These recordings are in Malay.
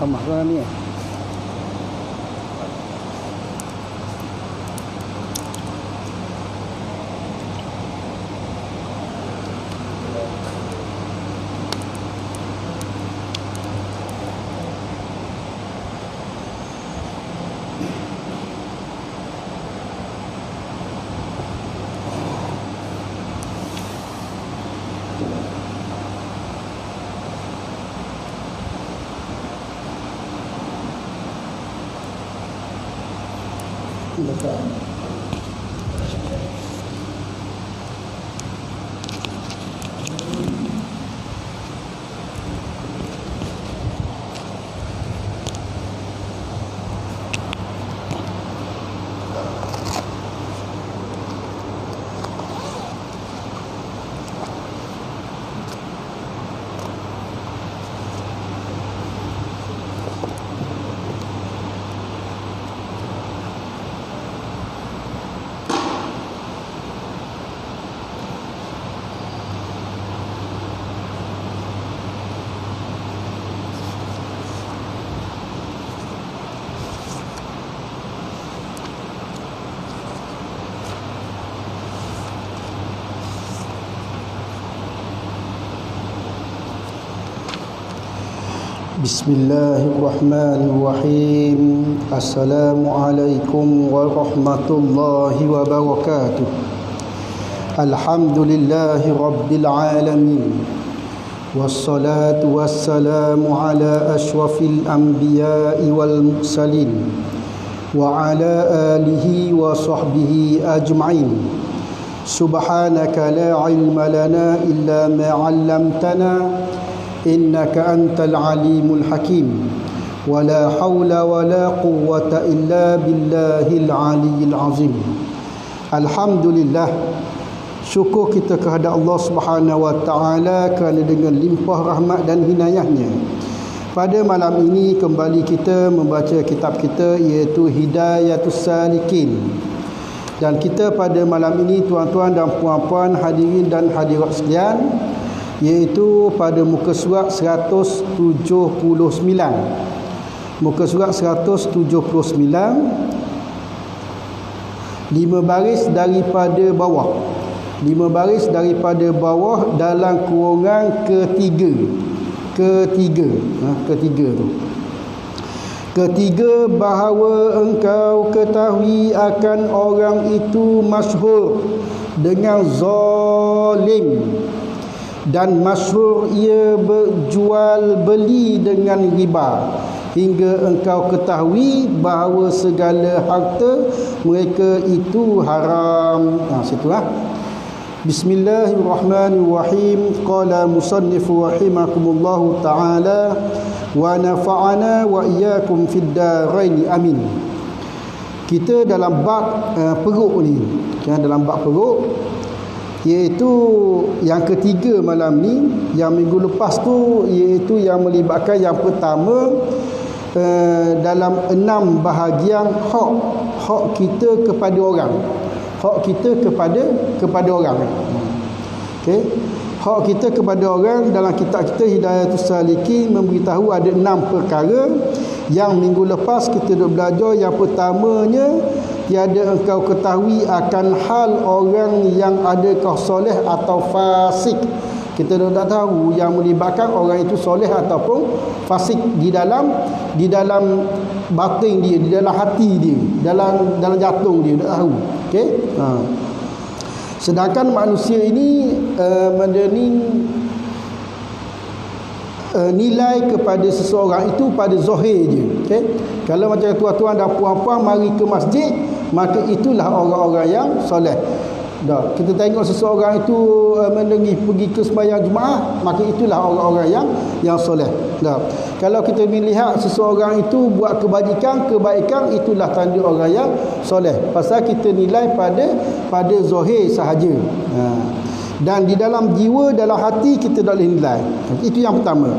Sama kan ni. Bismillahirrahmanirrahim. Assalamualaikum warahmatullahi wabarakatuh. Alhamdulillahi rabbil alamin. Wassalatu wassalamu ala asyrafil anbiya'i wal mursalin wa ala alihi wa sahbihi ajma'in. Subhanaka la ilma lana illa ma 'allamtana innaka antal alimul hakim wala haula wala quwwata illa billahil aliyyil azim. Alhamdulillah, syukur kita kepada Allah Subhanahu wa taala kerana dengan limpah rahmat dan hinayahnya pada malam ini kembali kita membaca kitab kita iaitu Hidayatus Salikin. Dan kita pada malam ini tuan-tuan dan puan-puan, hadirin dan hadirat sekalian, iaitu pada muka surat 179. Muka surat 179, 5 baris daripada bawah. 5 baris daripada bawah dalam kurungan ketiga. Ketiga tu. Ketiga, bahawa engkau ketahui akan orang itu masyhur dengan zalim, dan masyhur ia berjual beli dengan riba, hingga engkau ketahui bahawa segala harta mereka itu haram. Situlah. Bismillahirrahmanirrahim. Qala musannifu rahimakumullahu ta'ala wa nafa'ana wa iyyakum fid darain amin. Kita dalam bab peruk ni, dalam bab peruk, iaitu yang ketiga malam ni. Yang minggu lepas tu iaitu yang melibatkan yang pertama dalam 6 bahagian hak kita kepada orang. Hak kita kepada orang. Okey. Hak kita kepada orang dalam kitab kita Hidayatus Salikin memberitahu ada 6 perkara. Yang minggu lepas kita dah belajar yang pertamanya, tiada engkau ketahui akan hal orang yang adakah soleh atau fasik. Kita dah tak tahu yang melibatkan orang itu soleh ataupun fasik di dalam batin dia, di dalam hati dia, dalam jantung dia, tak tahu. Okey. Sedangkan manusia ini nilai kepada seseorang itu pada zahir je. Okey. Kalau macam tuan-tuan dan puan-puan mari ke masjid, maka itulah orang-orang yang soleh. Dah, kita tengok seseorang itu pergi ke sembahyang Jumaat, maka itulah orang-orang yang soleh. Dah. Kalau kita melihat seseorang itu buat kebaikan, itulah tanda orang yang soleh. Pasal kita nilai pada zahir sahaja. Dan di dalam jiwa, dalam hati kita tak boleh nilai. Itu yang pertama.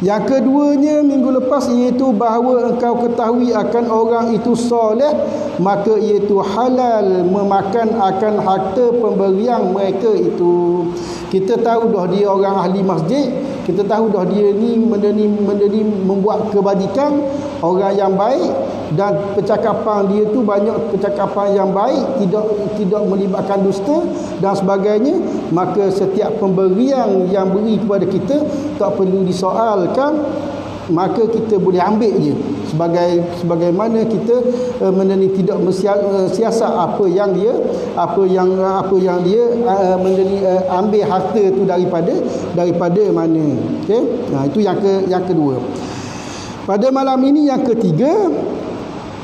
Yang keduanya minggu lepas iaitu bahawa engkau ketahui akan orang itu soleh, maka iaitu halal memakan akan harta pemberian mereka itu. Kita tahu dah dia orang ahli masjid, kita tahu dah dia ni benda ni membuat kebajikan, orang yang baik, dan percakapan dia tu banyak percakapan yang baik, tidak melibatkan dusta dan sebagainya, maka setiap pemberian yang beri kepada kita tak perlu disoalkan, maka kita boleh ambil je sebagaimana kita tidak siasat apa yang dia ambil harta tu daripada mana. Okey, itu yang kedua. Pada malam ini yang ketiga,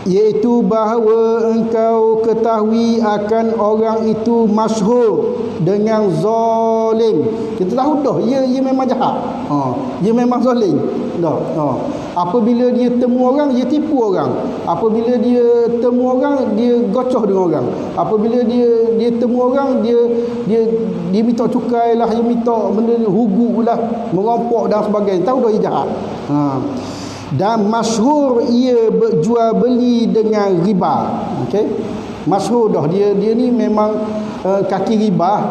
iaitu bahawa engkau ketahui akan orang itu masyhur dengan zalim. Kita tahu dah ia memang jahat. Dia memang zalim. Apabila dia temu orang, dia tipu orang. Apabila dia temu orang, dia gocoh dengan orang. Apabila dia temu orang, dia minta cukai lah, dia minta benda hugu lah, merampok dan sebagainya. Tahu dah ia jahat. Dan masyhur ia berjual beli dengan riba. Okey, masyhur dah dia ni memang kaki riba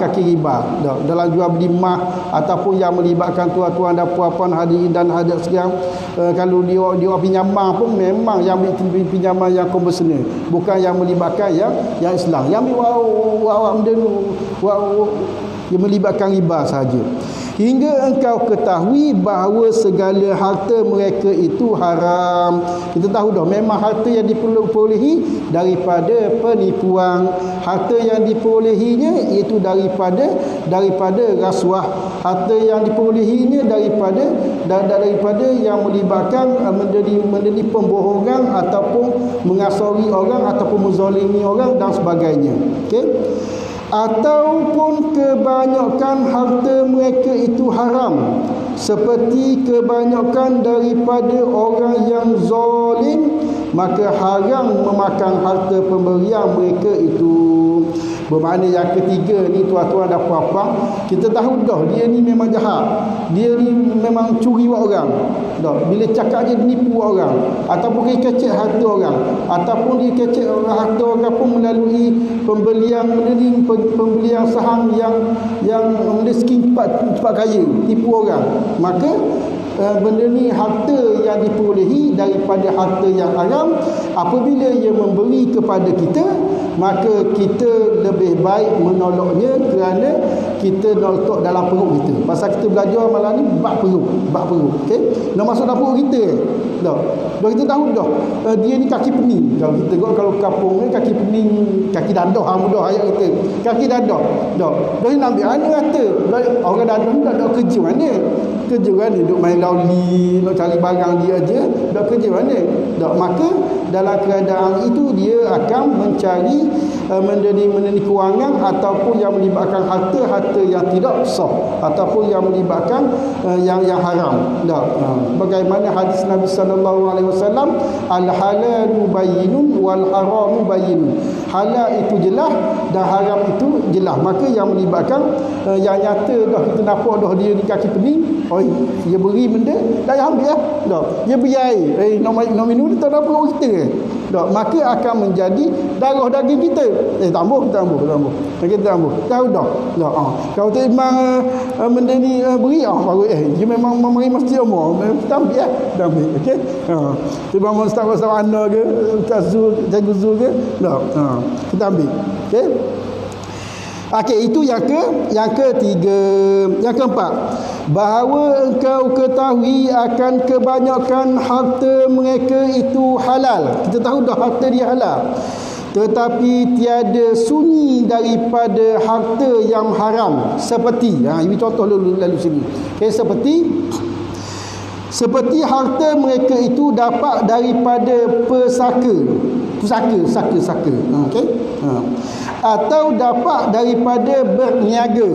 dalam jual beli emas ataupun yang melibatkan tuan-tuan dan puan-puan hadirin dan hadirat sekalian. Kalau dia pinjaman pun memang yang ambil pinjaman yang konvensional, bukan yang melibatkan yang Islam. Yang ambil benda yang melibatkan riba sahaja. Hingga engkau ketahui bahawa segala harta mereka itu haram. Kita tahu dah memang harta yang diperolehi daripada penipuan, harta yang diperolehinya iaitu daripada rasuah, harta yang diperolehinya daripada yang melibatkan menjadi pembohongan ataupun mengasori orang ataupun menzalimi orang dan sebagainya. Okey, ataupun kebanyakan harta mereka itu haram, seperti kebanyakan daripada orang yang zalim, maka haram memakan harta pemberian mereka itu. Bermakna yang ketiga ni tuan-tuan dan puan-puan, kita tahu dah dia ni memang jahat, dia ni memang curi buat orang dah. Bila cakap je nipu orang, ataupun dia kecek harta orang, ataupun dia kecek harta orang pun melalui pembelian saham yang miskin cepat kaya, tipu orang. Maka benda ni harta yang diperolehi daripada harta yang haram. Apabila ia memberi kepada kita, maka kita lebih baik menolaknya, kerana kita nak letak dalam perut kita. Pasal kita belajar malam ni bab perut. Okey, nak masuk dalam perut kita dah kita tahu dah dia ni kaki pening. Kalau kita tengok kalau kampung ni kaki pening, kaki dadah, mudah ayat kata kaki dadah dah nak ambil mana kata orang dadah ni tak ada kerja mana duk main lauli, nak cari barang dia aja, dah kerja mana dah. Maka dalam keadaan itu dia akan mencari menjadi kewangan ataupun yang melibatkan harta yang tidak sah ataupun yang melibatkan yang haram dah. Bagaimana hadis Nabi sallallahu alaihi wasallam, al halalu bayyinun wal haramu bayyinun. Halal itu jelas dan haram itu jelas. Maka yang melibatkan yang nyata dah kita nampak dah dia di kaki pening, dia beri benda dah ambil dah. Dia beri air, nak minum tak ada perut kita dah. Maka akan menjadi darah daging kita. Tambah. Kita tambah. Tahu dah. Kalau tak memang benda ni beri baru dia memang memberi masjid umur. Kita ambil okey. Tiba ustaz ana ke, cikgu Zul ke? Dah. Kita ambil. Okey. Okey, itu yang ketiga. Yang keempat, bahawa engkau ketahui akan kebanyakan harta mereka itu halal. Kita tahu dah harta dia halal, tetapi tiada sunyi daripada harta yang haram. Seperti ini contoh lalu sini. Okay, seperti harta mereka itu dapat daripada pesaka. Okey. Atau dapat daripada berniaga.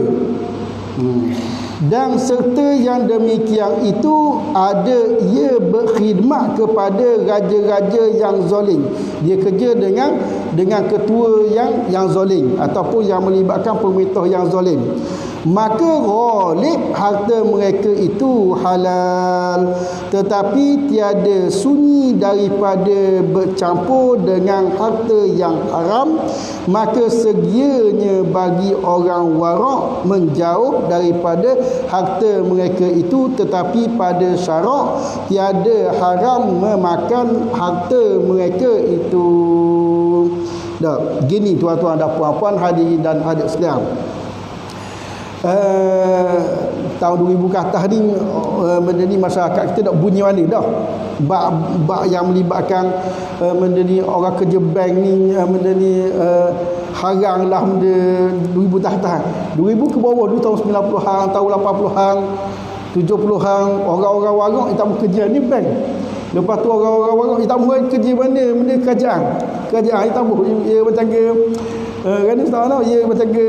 Dan serta yang demikian itu ada ia berkhidmat kepada raja-raja yang zalim. Dia kerja dengan ketua yang zalim ataupun yang melibatkan pemerintah yang zalim. maka ghalib harta mereka itu halal, tetapi tiada sunyi daripada bercampur dengan harta yang haram, maka segianya bagi orang warak menjauh daripada harta mereka itu, tetapi pada syarak tiada haram memakan harta mereka itu. Dah, gini tuan-tuan dan puan-puan, hadirin dan hadirat sekalian. Tahun 2000 ke atas ni benda ni masyarakat kita dah bunyi mana dah. Bab yang melibatkan benda ni orang kerja bank ni, benda ni harang lah benda 2000 tahan. 2000 ke bawah dulu tahun 90-an, tahun 80-an, 70-an, orang-orang warung tak mau kerja ni bank. Lepas tu orang-orang warung tak mau kerja mana? Benda kerajaan. Kerajaan tak mau dia macam ke kan tahu ia macam ke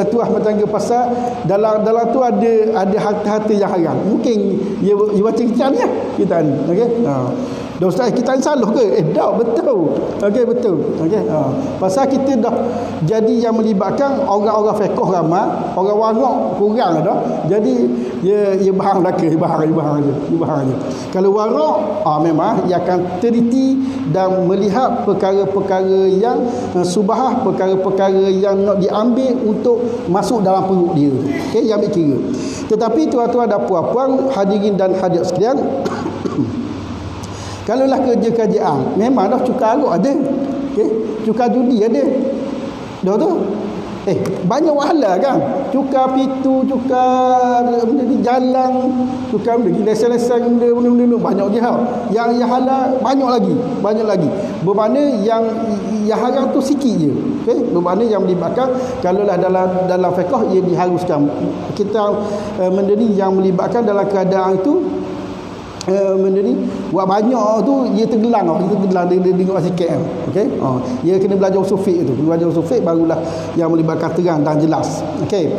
tuah macam ke pasal dalam tu ada harta-harta yang haram. Mungkin ia baca kita ni lah. Kita ni. Okey. Dah ustaz kita ni salah ke? Dah betul. Okey betul. Okey. Pasal kita dah jadi yang melibatkan orang-orang fiqh ramai, orang warok kurang dah. Jadi ia bahang belaka, bahang je. Kalau warok memang ia akan teliti dan melihat perkara-perkara yang subahah, perkara-perkara yang nak diambil untuk masuk dalam perut dia. Okey, yang ambil kira. Tetapi tuan-tuan dan puan-puan, hadirin dan hadirat sekalian, kalaulah kerja kerajaan, memang dah cukai arak ada. Okey, cukai judi ada. Dah tu. Banyak wahala kan. Cukai pitu, cukai benda di jalan, cukai benda lesen-lesen benda banyak jihad. Yang halal banyak lagi. Bermakna yang haram tu sikit je. Okey, bermakna yang melibatkan kalaulah dalam fiqh ia diharuskan. Kita benda ni yang melibatkan dalam keadaan itu benda ni buat banyak tu dia tenggelam dia tengok sikit. Okey, dia kena belajar usul fiqh tu. Belajar usul fiqh barulah yang melibatkan terang dan jelas. Okey,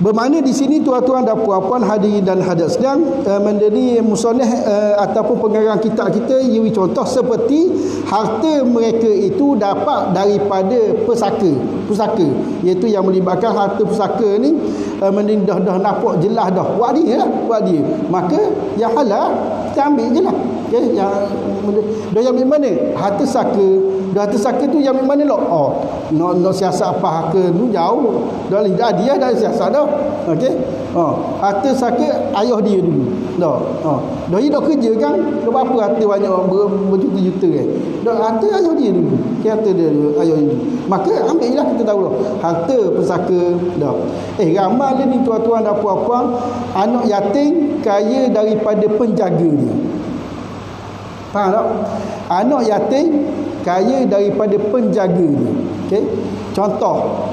bermakna di sini tuan-tuan dan puan-puan, hadirin dan hadirat sekalian, benda ni musannif ataupun pengarang kitab kita ia contoh seperti harta mereka itu dapat daripada pusaka, iaitu yang melibatkan harta pusaka ni benda dah nampak jelas dah buat dia. Maka yang halal kita ambil je lah. Okey, yang dah ambil mana? Harta saka tu yang ambil mana lah? Nak siasat apa harta tu jauh. Dah dia dah siasat dah. Okey. Harta saka ayah dia dulu. Dah dia dah kerja kan. Berapa harta banyak berjuta-juta kan. Dah harta ayah dia dulu. Harta dia ayah dia dulu. Maka ambil je lah, kita tahu dah. Harta pusaka dah. Ramai ni tuan-tuan dan puan-puan, anak yatim kaya daripada penjaga dia. Faham tak? Anak yatim kaya daripada penjaga dia. Okey. Contoh,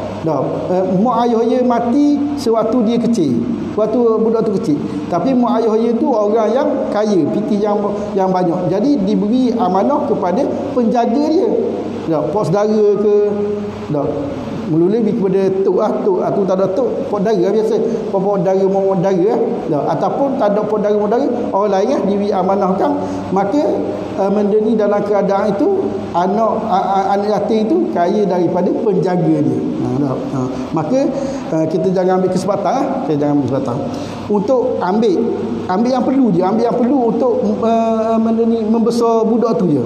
mak ayah dia mati sewaktu dia kecil. Waktu budak tu kecil. Tapi mak ayah dia tu orang yang kaya, piti yang banyak. Jadi diberi amanah kepada penjaga dia. Pok saudara ke, mula-mula kepada tok tu tak ada tok, pok dara biasa. Pok dara mau dara ataupun tak ada pok dara orang lain diberi amanahkan, maka benda ni dalam keadaan itu anak yatim itu kaya daripada penjaga dia. Maka kita jangan ambil kesempatan untuk ambil yang perlu je, untuk benda ni membesar budak tu je.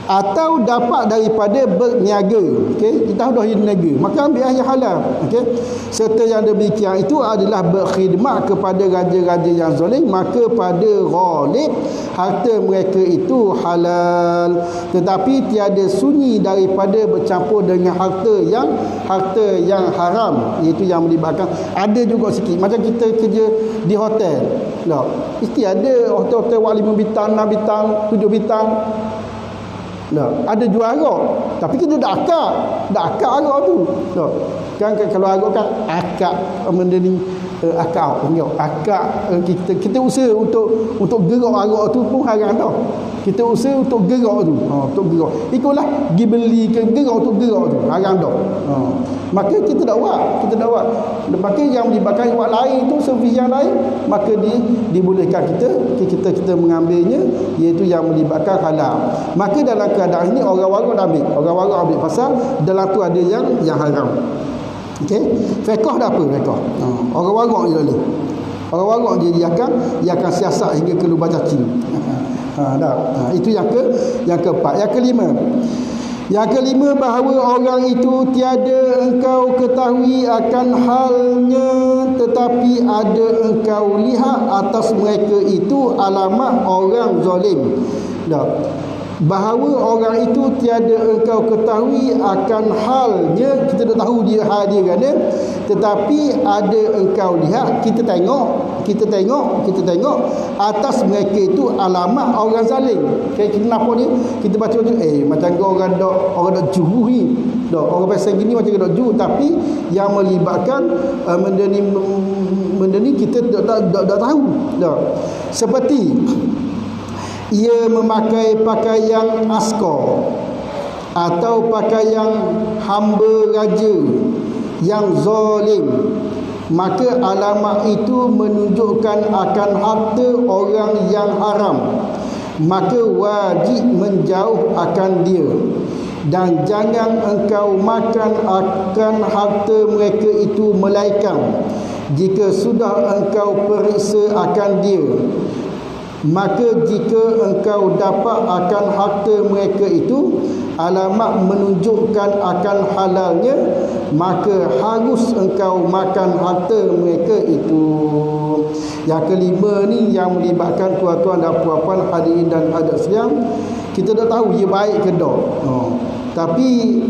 Atau dapat daripada berniaga. Okey, kita dah berniaga, maka ambil yang halal. Okey, serta yang demikian itu adalah berkhidmat kepada raja-raja yang zalim, maka pada ghalib harta mereka itu halal, tetapi tiada sunyi daripada bercampur dengan harta yang haram, iaitu yang melibatkan. Ada juga sikit macam kita kerja di hotel. Mesti ada hotel-hotel 5 bintang, 6 bintang, 7 bintang. Ada jual arak, tapi kita dah akak arak tu. Kan kalau arak kan akak benda ni akak kita usaha untuk gerak arak tu pun haram dah. Kita usaha untuk gerak tu, untuk gerak. Ikutlah pergi beli ke gerak untuk gerak tu haram dah. Maka kita dak buat. Maka yang melibatkan buat lain tu, servis yang lain, maka dibolehkan kita mengambilnya, iaitu yang melibatkan halal. Maka dalam keadaan ini orang-orang ambil pasal dalam tu ada yang haram. Okey, fiqh dah apa fiqh? Orang warak je boleh. Orang warak dia akan siasat hingga ke lubang cacing. Itu yang keempat. Yang kelima bahawa orang itu tiada engkau ketahui akan halnya, tetapi ada engkau lihat atas mereka itu alamat orang zalim. Bahawa orang itu tiada engkau ketahui akan halnya, kita dah tahu dia hal dia kan, tetapi ada engkau lihat, kita tengok atas mereka itu alamat orang zalim. Kenapa ni kita baca macam orang dak juru ni, orang pasal gini macam dak juru, tapi yang melibatkan benda ni kita tak tahu. Seperti ia memakai pakaian askar atau pakaian hamba raja yang zalim, maka alamat itu menunjukkan akan harta orang yang haram, maka wajib menjauh akan dia. Dan jangan engkau makan akan harta mereka itu melainkan jika sudah engkau periksa akan dia. Maka jika engkau dapat akan harta mereka itu alamat menunjukkan akan halalnya, maka harus engkau makan harta mereka itu. Yang kelima ni yang melibatkan tuan-tuan dan puan-puan hadirin dan hadirat sekalian, kita dah tahu ia baik ke tak. Tapi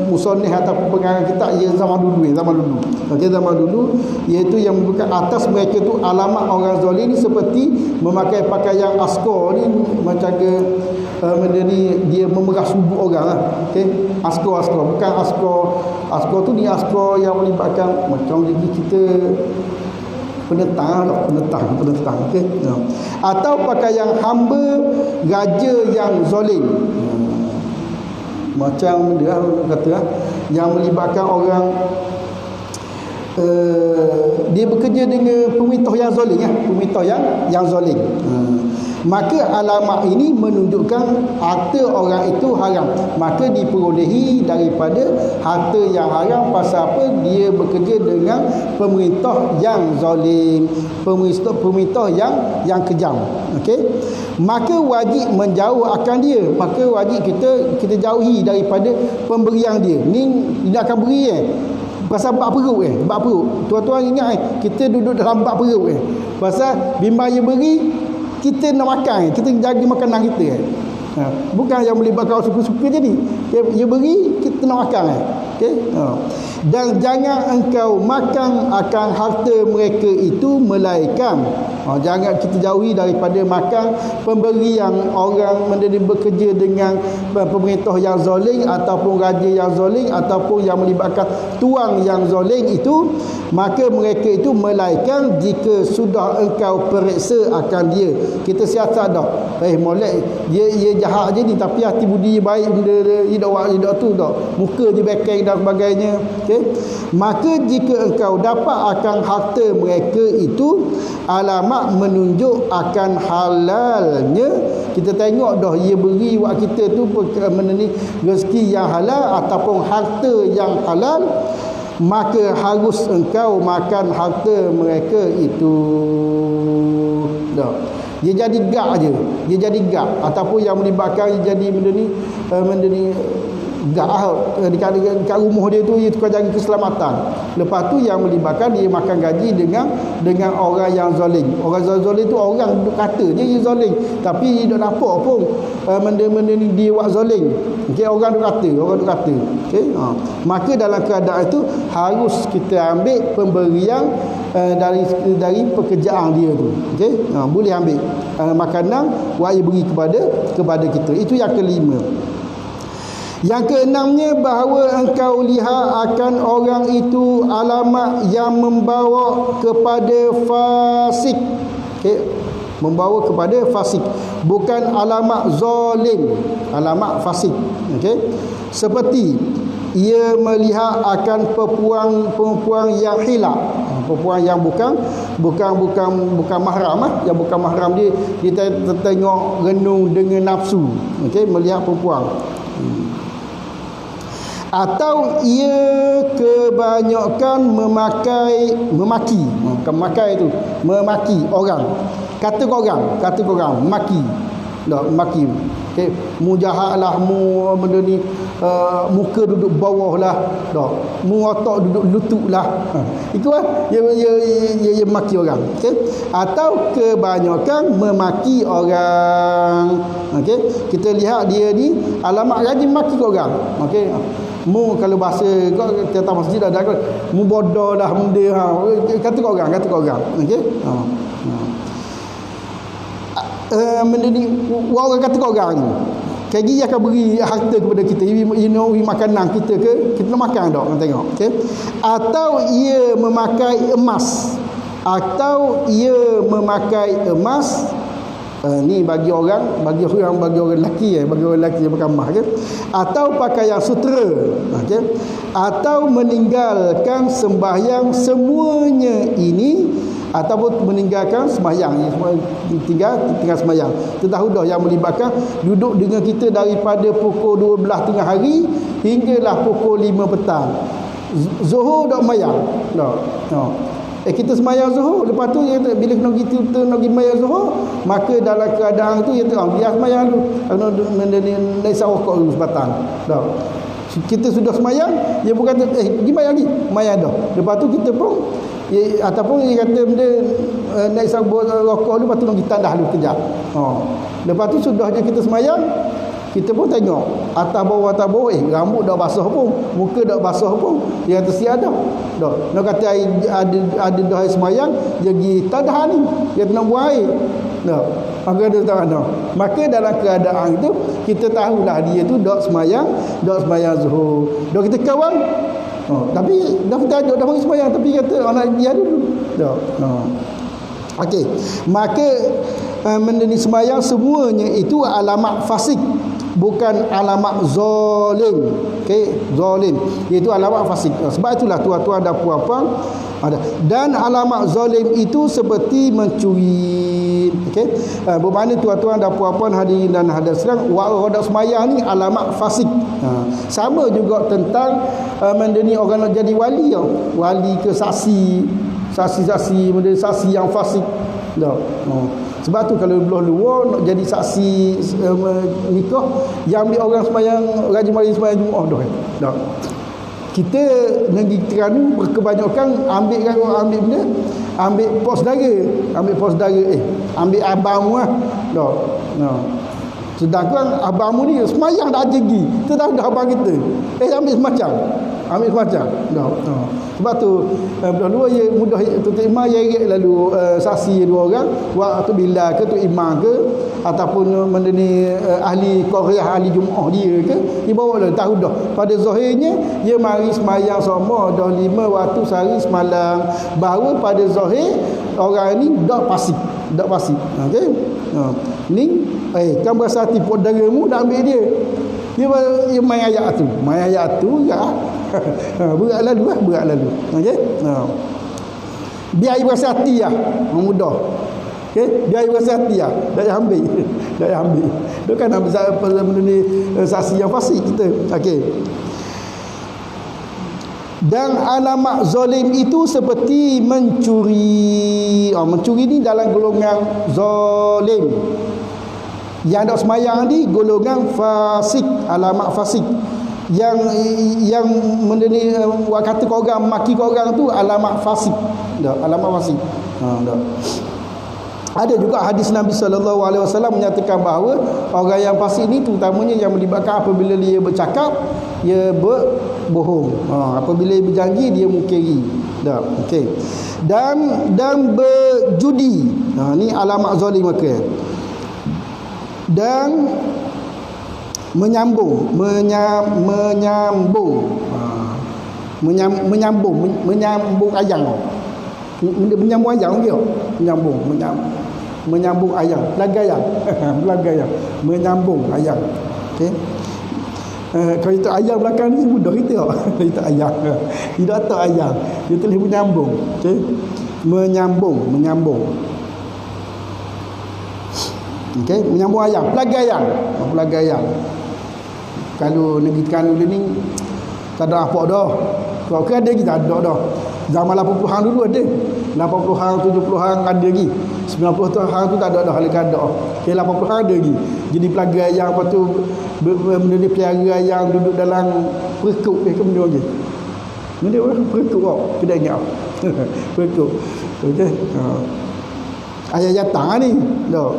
musannif ataupun pengarang kitab ia zaman dulu. Okey, zaman dulu iaitu yang bukan atas mereka tu alamat orang zalim ni, seperti memakai pakaian askar ni, macam ke benda ni dia memerah subuk orang lah. Okey, askar bukan askar tu ni askar yang melibatkan macam kita penentang. Okey, atau pakaian hamba raja yang zalim. Macam dia kata yang melibatkan orang dia bekerja dengan pemerintah yang zalim, pemerintah yang zalim. Maka alamat ini menunjukkan harta orang itu haram, maka diperolehi daripada harta yang haram. Pasal apa? Dia bekerja dengan pemerintah yang zalim, pemerintah yang kejam. Okey, maka wajib menjauh akan dia, maka wajib kita jauhi daripada pemberian dia. Ni dia akan beri pasal bak perut tuan-tuan ingat kita duduk dalam bak perut pasal bimbang dia beri, kita nak makan, kita jaga makanan kita bukan yang melibatkan suka-suka jadi dia beri, kita nak makan okey. Dan jangan engkau makan akan harta mereka itu melainkan, jangan kita jauhi daripada makan pemberian orang menjadi bekerja dengan pemerintah yang zalim ataupun raja yang zalim ataupun yang melibatkan tuan yang zalim itu, maka mereka itu melainkan jika sudah engkau periksa akan dia. Kita siasat dah molek dia jahat je ni, tapi hati budi baik, benda dia tu dah muka je bekeng dan sebagainya. Okay? Maka jika engkau dapat akan harta mereka itu alamat menunjuk akan halalnya, kita tengok dah ia beri buat kita tu meneni rezeki yang halal ataupun harta yang halal, maka harus engkau makan harta mereka itu. Dah. Dia jadi gak ataupun yang melibatkan jadi benda ni gak dekat rumah dia tu, dia tukar jaga keselamatan. Lepas tu yang melibatkan dia makan gaji dengan orang yang zalim. Orang zalim tu orang duk kata je dia zalim, tapi dia tak nampak pun benda-benda ni dia buat zalim. Okey, orang duk kata. Okey, maka dalam keadaan itu harus kita ambil pemberian dari pekerjaan dia tu. Okey, boleh ambil makanan wahai beri kepada kita. Itu yang kelima. Yang keenamnya bahawa engkau lihat akan orang itu alamat yang membawa kepada fasik. Okey, membawa kepada fasik, bukan alamat zalim, alamat fasik. Okey, seperti ia melihat akan perempuan yang hilak, perempuan yang bukan mahram, yang bukan mahram dia tengok renung dengan nafsu. Okey, melihat perempuan atau ia kebanyakan memaki, bukan memakai itu, memaki orang, kata orang maki, tak maki. Okey, mu jahat lah, mu benda ni, muka duduk bawah lah, tak, mu otak duduk lutut lah, itu lah dia maki orang. Okey, atau kebanyakan memaki orang. Okey, kita lihat dia ni alamat rajin maki orang. Okey, mu kalau bahasa kau kata masjid ada kau, mu bodoh lah, mu dia, kata orang. Okey, benda ni orang kata orang ni kagi akan beri harta kepada kita, makanan kita ke, kita nak makan tak, kita tengok. Okay? Atau ia memakai emas, ni bagi orang lelaki, bagi orang lelaki yang pakai emas, okay? Atau pakaian sutera, okay? Atau meninggalkan sembahyang, semuanya ini, ataupun meninggalkan sembahyang, tinggal sembahyang. Kita tahu dah yang melibatkan duduk dengan kita daripada pukul 12 tengah hari hinggalah pukul 5 petang. Zuhur dak sembahyang dak. Kita sembahyang zuhur, lepas tu bila kena gitu nak pergi sembahyang zuhur, maka dalam keadaan tu biar sembahyang dulu, nak sawakok dulu sebatang. Dak. Kita sudah sembahyang, dia bukan pergi sembahyang lagi, sembahyang dah. Lepas tu kita pun ataupun dia kata benda naik sabut rokok dulu, lepas tu nak kita tandah dulu kejap. Lepas tu sudah je kita semayang, kita pun tengok atas bawah rambut dah basah pun, muka dah basah pun, dia kata siap dah. Nak kata ada dah air semayang, dia pergi tandah ni, dia nak buang air. Maka dalam keadaan itu kita tahulah dia tu dak semayang zuhur. Dak kita kawan. Tapi dah kita ajak dah bagi sembahyang, tapi kata nak dia dulu. Okey. Maka benda ni sembahyang semuanya itu alamat fasik, bukan alamat zalim. Okey, zalim itu alamat fasik. Sebab itulah tuan-tuan dan puan-puan, dan alamat zalim itu seperti mencuri. Okey, bermakna tuan-tuan dan puan-puan hadirin dan hadirat sekalian, wadah sembahyang ni alamat fasik. Sama juga tentang benda ni orang nak jadi wali, wali ke saksi benda saksi yang fasik. Sebab tu kalau belah luar nak jadi saksi nikah, yang ambil orang sembahyang rajin mari sembahyang Jumaat dah. Kita negeri Terengganu kebanyakan ambil pos saudara, ambil abang lah dah. Sedangkan abangmu ni semayang dah jegi, kita dah abang kita ambil semacam dah. Sebab tu dua ya mudah tu imam yerik lalu saksi dua orang, waktu bila ke tu imam ke ataupun benda ni ahli Korea, ahli Jumaah dia ke, dia bawa dah tahu dah pada zahirnya dia mari semayang sama dah 5 waktu sehari semalam, bahawa pada zahir orang ni dak fasik. Okey, ni kan berasa hati podaramu nak ambil dia main ayat tu ya. berat lalu. Okey, biar berasa hati lah, mudah. Okey, biar berasa hati lah, dak ambil dia kan ambil benda ni saksi yang fasik kita. Okey, dan alamat zalim itu seperti mencuri. Mencuri ni dalam golongan zalim. Yang tak semayang ni golongan fasik, alamat fasik. Yang benda ni kata korang, maki korang tu alamat fasik. Alamat fasik. Ada juga hadis Nabi SAW menyatakan bahawa orang yang fasik ni terutamanya yang melibatkan apabila dia bercakap, dia berbohong. Apabila dia berjanji, dia mungkiri. Okey. Dan berjudi. Ni alamat zalim maka. Dan menyambung ayam. Menyambung ayam dia. Menyambung ayam, belaga ayam. Menyambung ayam. Okey. Kalau itu ayam belakang ni mudah kita. Itu ayam. Tidak tak ayam. Dia tulis menyambung. Okey. Menyambung. Okey, menyambung ayam, pelaga ayam. Kalau negeri Terengganu ni Tak ada apa dah. Kalau ada kita ada dah. Zaman 80-an dulu ada. 80-an, 70-an ada lagi. 90-an tu tak ada dah hal kada. Okay, 80-an ada lagi. Jadi pelaga ayam, lepas tu benda ni pelihara ayam duduk dalam perkut ke benda lagi. Benda perkut kau. Tidak ingat. Perkut. Okey. Ayam jatang ni. Dah.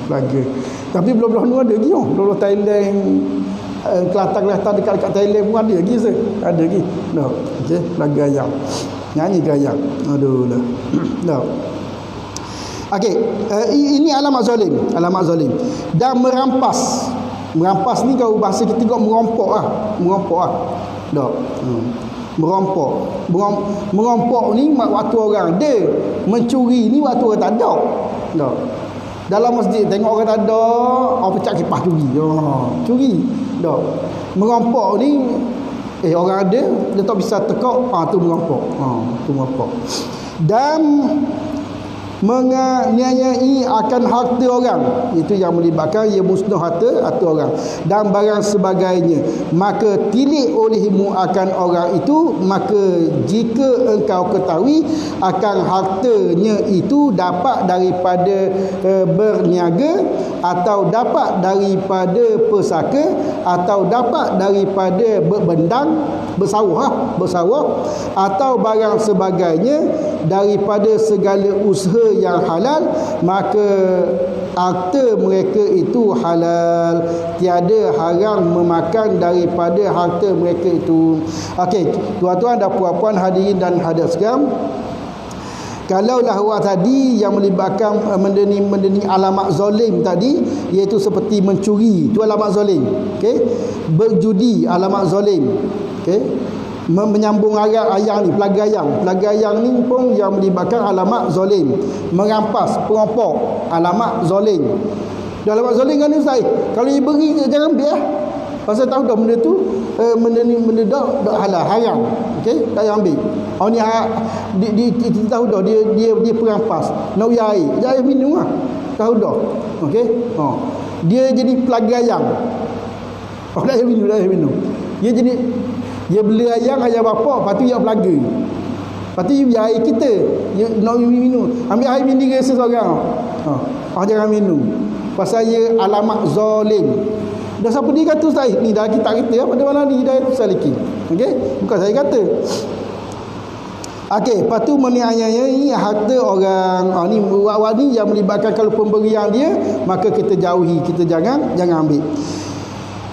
Pelaga. Tapi belah-belah ni ada lagi. Belah-belah Thailand, Kelantan dekat Thailand pun ada lagi. Ada lagi. Dah. Okey. Pelaga ayam. Nyanyi ke ayam. Aduh dah. Dah. Okey, ini alamat zalim, dan merampas. Merampas ni kalau bahasa kita kau merompok ah. Dak. Merompok ni waktu orang dia, mencuri ni waktu orang tak ada. Dak. Dalam masjid tengok orang tak ada, orang pecah kipas curi. Curi. Dak. Merompok ni orang ada, dia tak bisa tekak, tu merompok. Tu merompok. Dan menganiayai akan harta orang, itu yang melibatkan ia musnah harta orang dan barang sebagainya, maka tilik olehmu akan orang itu, maka jika engkau ketahui akan hartanya itu dapat daripada berniaga, atau dapat daripada pesaka, atau dapat daripada berbendang, bersawah, atau barang sebagainya daripada segala usaha yang halal, maka harta mereka itu halal, tiada haram memakan daripada harta mereka itu. Okey, tuan-tuan dan puan-puan, hadirin dan hadirat sekalian, kalaulah awak tadi yang melibatkan mendeni alamat zalim tadi, iaitu seperti mencuri, itu alamat zalim. Okey, berjudi alamat zalim. Okey, menyambung ayam ni, pelaga ayam ni pun yang melibatkan alamat zalim. Merampas, perampok, alamat zalim. Dah alamat zalim kan ni Ustaz, kalau dia beri jangan ambil pasal tahu dah benda tu benda dah halal, haram. Okey, tak payah ambil. Ni dia tahu dah dia perampas, nak air, jangan minum lah. Tahu dah. Okey, dia jadi pelaga ayam. Dah minum. Dia beli ayam bapak, lepas tu dia pelaga. Lepas tu dia air kita, dia nak minum. Ambil air minum ke seseorang. Jangan minum. Pasal dia alamat zalim. Dah siapa dia kata Ustaz? Ni dah kitab kita pada mana ni Hidayah Salikin. Okey? Bukan saya kata. Okey, lepas tu menganiayai harta orang. Ni buat ni yang melibatkan kalau pemberian dia, maka kita jauhi, kita jangan ambil.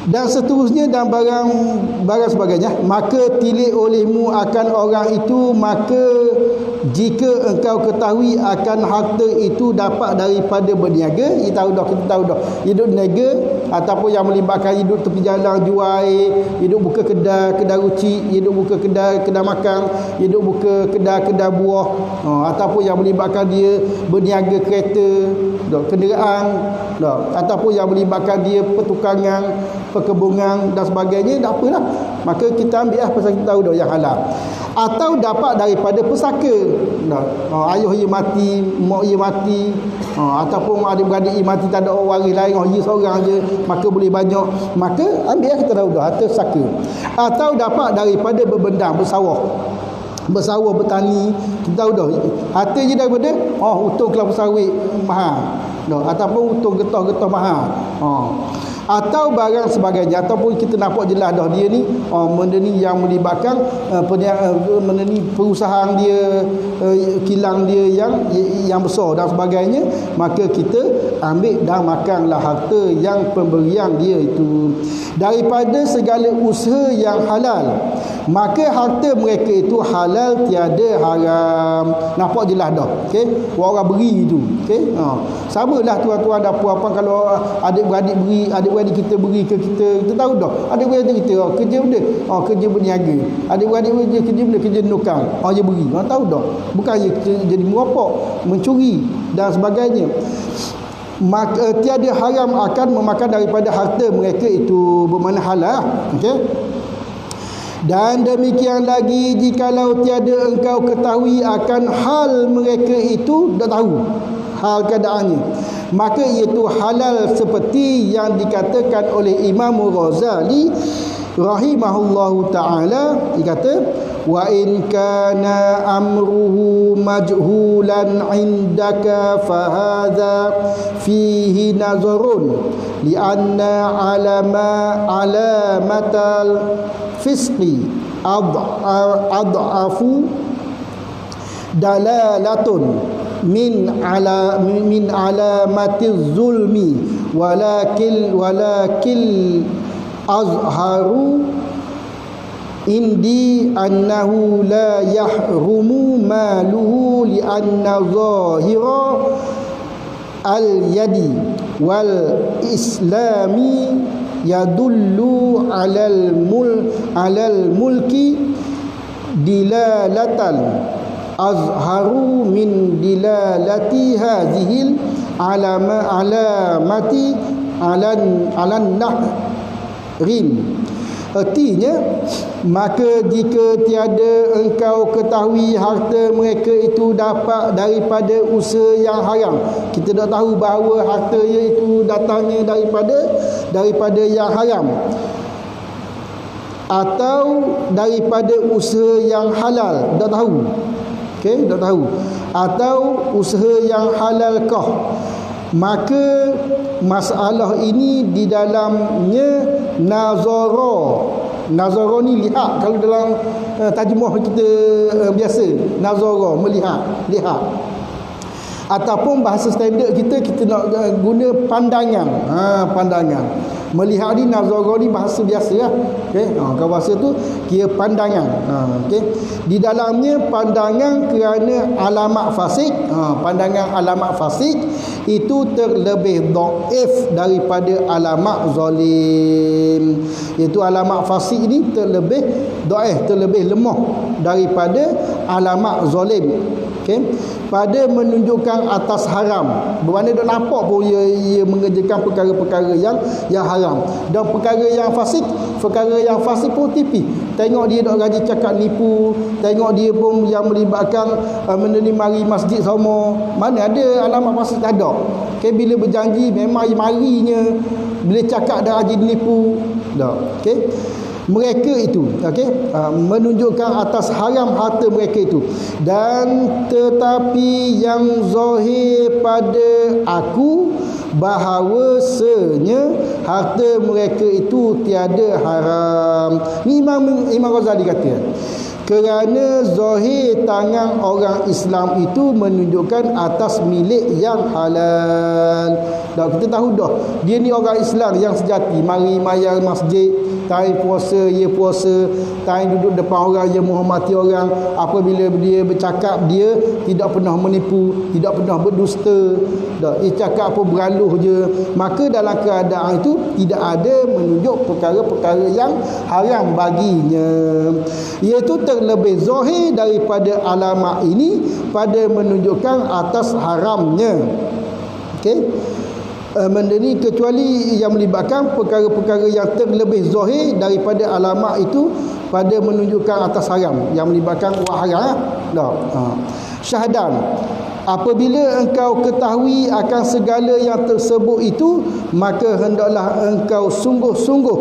Dan seterusnya, dan barang sebagainya, maka tilik olehmu akan orang itu, maka jika engkau ketahui akan harta itu dapat daripada berniaga. Kita tahu dah hidup niaga, ataupun yang melibatkan hidup tepi jalan jual air, hidup buka kedai ruci, hidup buka kedai makan, hidup buka kedai buah, ataupun yang melibatkan dia berniaga kereta, kenderaan, ataupun yang melibatkan dia pertukangan, perkebunan dan sebagainya, tak apalah, maka kita ambil pasal kita tahu dah yang halal. Atau dapat daripada pesaka, ayah ia mati, mak ia mati, ataupun adik-beradik ia mati, tak ada orang waris lain, ia seorang je, maka boleh banyak, maka ambil kita tahu dah harta pesaka. Atau dapat daripada berbendang, bersawah, bertani, kita tahu dah harta je daripada untung kelapa sawit mahal, ataupun untung getah mahal, atau barang sebagainya, ataupun kita nampak jelas dah dia ni benda ni yang melibatkan benda ni perusahaan dia, kilang dia yang besar dan sebagainya, maka kita ambil dan makanlah harta yang pemberian dia itu daripada segala usaha yang halal, maka harta mereka itu halal, tiada haram. Nampak jelas dah. Okey, orang beri itu. Okey, samalah tuan-tuan dan puan-puan, kalau adik-beradik kita beri ke kita tahu dah. Adik-beradik kita kerja benda, kerja berniaga. Adik-beradik kerja benda, kerja nukang. Dia beri. Tahu dah. Bukan jadi meropok, mencuri dan sebagainya. Maka tiada haram akan memakan daripada harta mereka itu, bermakna halal. Okey. Dan demikian lagi, jikalau tiada engkau ketahui akan hal mereka itu, dah tahu hal keadaannya, maka iaitu halal seperti yang dikatakan oleh Imam Ghazali, rahimahullahu ta'ala, dia kata wa in kana amruhu majhulan indaka fahadha fihi nazarun lianna alamatal fisqi ad'afu dalalatun min alamatiz zulmi walakil azharu indi annahu la yahrumu maluhu li anna zahira al-yadi wal islami yadullu alal mulki dilalatan azharu min dilalati hadhil alamati alan nahrin. Artinya, maka jika tiada engkau ketahui harta mereka itu dapat daripada usaha yang haram, kita dah tahu bahawa harta itu datangnya daripada yang haram, atau daripada usaha yang halal, dah tahu. Okey, dah tahu. Atau usaha yang halalkah, maka masalah ini di dalamnya nazara ni lihat. Kalau dalam terjemah kita biasa, nazara melihat, lihat. Ataupun bahasa standard kita nak guna pandangan. Pandangan. Melihat ni, nazara ni bahasa biasa lah. Okey, kalau bahasa tu kira pandangan. Okey. Di dalamnya pandangan kerana alamat fasik. Pandangan alamat fasik itu terlebih dhaif daripada alamat zalim. Iaitu alamat fasik ni terlebih dhaif, terlebih lemah daripada alamat zalim. Okey, pada menunjukkan atas haram. Bermakna dah nampak pun ia mengerjakan perkara-perkara yang haram. Dan perkara yang fasik pun tipis. Tengok dia dak gaji cakap nipu, tengok dia pun yang melibatkan menerima masjid sama. Mana ada alamat fasik, tak ada. Okey, bila berjanji memang marinya, bila cakap dah gaji nipu. Dah. Okey. Mereka itu, menunjukkan atas haram harta mereka itu. Dan tetapi yang zahir pada aku bahawasanya harta mereka itu tiada haram. Ni Imam Ghazali kata, kerana zahir tangan orang Islam itu menunjukkan atas milik yang halal. Dah, kita tahu dah, dia ni orang Islam yang sejati. Mari mayar masjid, time puasa, ia puasa, time duduk depan orang, ia menghormati orang. Apabila dia bercakap, dia tidak pernah menipu, tidak pernah berdusta. Dah, dia cakap apa beraluh je. Maka dalam keadaan itu tidak ada menunjuk perkara-perkara yang haram baginya. Iaitu terlebih zahir daripada alamat ini pada menunjukkan atas haramnya. Okey. Ini kecuali yang melibatkan perkara-perkara yang terlebih zahir daripada alamat itu pada menunjukkan atas haram, yang melibatkan wah haram. Syahadan, apabila engkau ketahui akan segala yang tersebut itu, maka hendaklah engkau sungguh-sungguh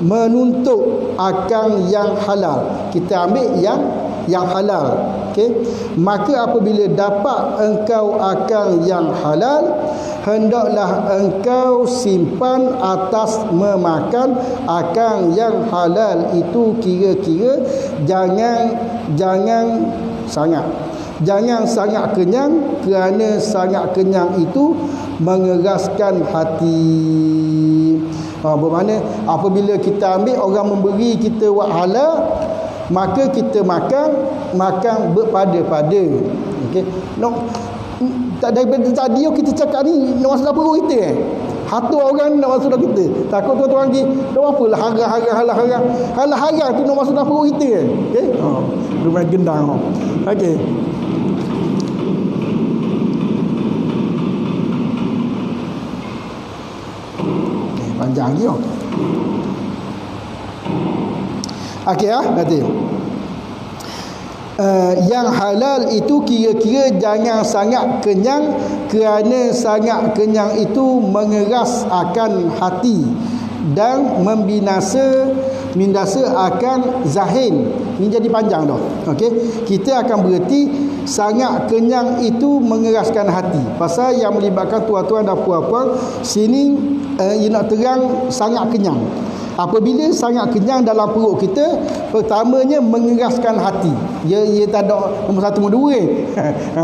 menuntut akan yang halal. Kita ambil yang halal. Okey, maka apabila dapat engkau akan yang halal, hendaklah engkau simpan atas memakan akan yang halal itu kira-kira jangan sangat kenyang, kerana sangat kenyang itu mengeraskan hati. Bermakna apabila kita ambil orang memberi kita wak halal, maka kita makan berpada-pada. Okey. Tak daripada tadi kita cakap ni nak masuk dalam perut kita harta orang nak masuk dalam kita. Takut tuan-tuan lagi dah apalah haram tu nak masuk dalam perut kita. Okey. Dia main gendang. Okey. Panjang dia. Okey nanti. Yang halal itu kira-kira jangan sangat kenyang, kerana sangat kenyang itu mengeras akan hati dan membinasa mindasa akan zahin. Ini jadi panjang dah. Okey, kita akan bererti sangat kenyang itu mengeraskan hati. Pasal yang melibatkan tuan-tuan dan puan-puan sini ia nak terang sangat kenyang. Apabila sangat kenyang dalam perut kita, pertamanya mengeraskan hati. Ia tak ada nombor satu, nombor dua.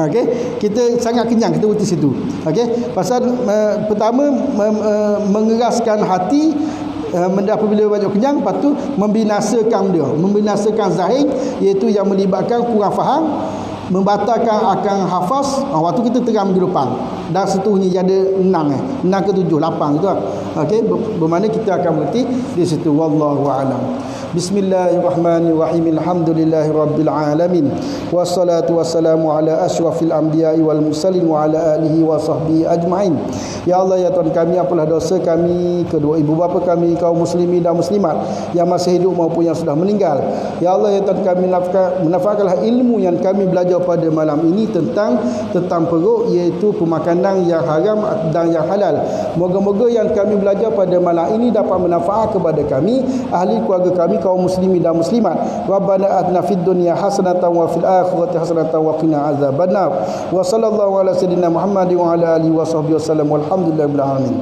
Okey, kita sangat kenyang, kita berhenti situ. Okey, pasal pertama mengeraskan hati. Apabila banyak kenyang, lepas tu membinasakan dia, membinasakan zahir, iaitu yang melibatkan kurang faham, membatalkan akan hafaz. Waktu kita terang minggu depan dan seterusnya jadi 6 ke 7 8 gitu. Okey, bermakna kita akan berhenti di situ. Wallahu a'lam. Bismillahirrahmanirrahim. Alhamdulillahirabbil alamin. Wassalatu wassalamu ala asyrafil anbiya'i wal mursalin wa ala alihi wa sahbihi ajma'in. Ya Allah, ya Tuhan kami, apalah dosa kami, kedua ibu bapa kami, kaum muslimin dan muslimat yang masih hidup maupun yang sudah meninggal. Ya Allah, ya Tuhan kami, menafaatkanlah ilmu yang kami belajar pada malam ini tentang perut, iaitu pemakanan yang haram dan yang halal. Moga-moga yang kami belajar pada malam ini dapat manfaat kepada kami, ahli keluarga kami, kaum muslimin dan muslimat. Rabbana atina fid dunya hasanatan wa fil akhirati hasanatan wa qina azabannar. Wa sallallahu ala sayyidina Muhammadin wa ala alihi wa sahbihi wasallam. Walhamdulillahirabbil alamin.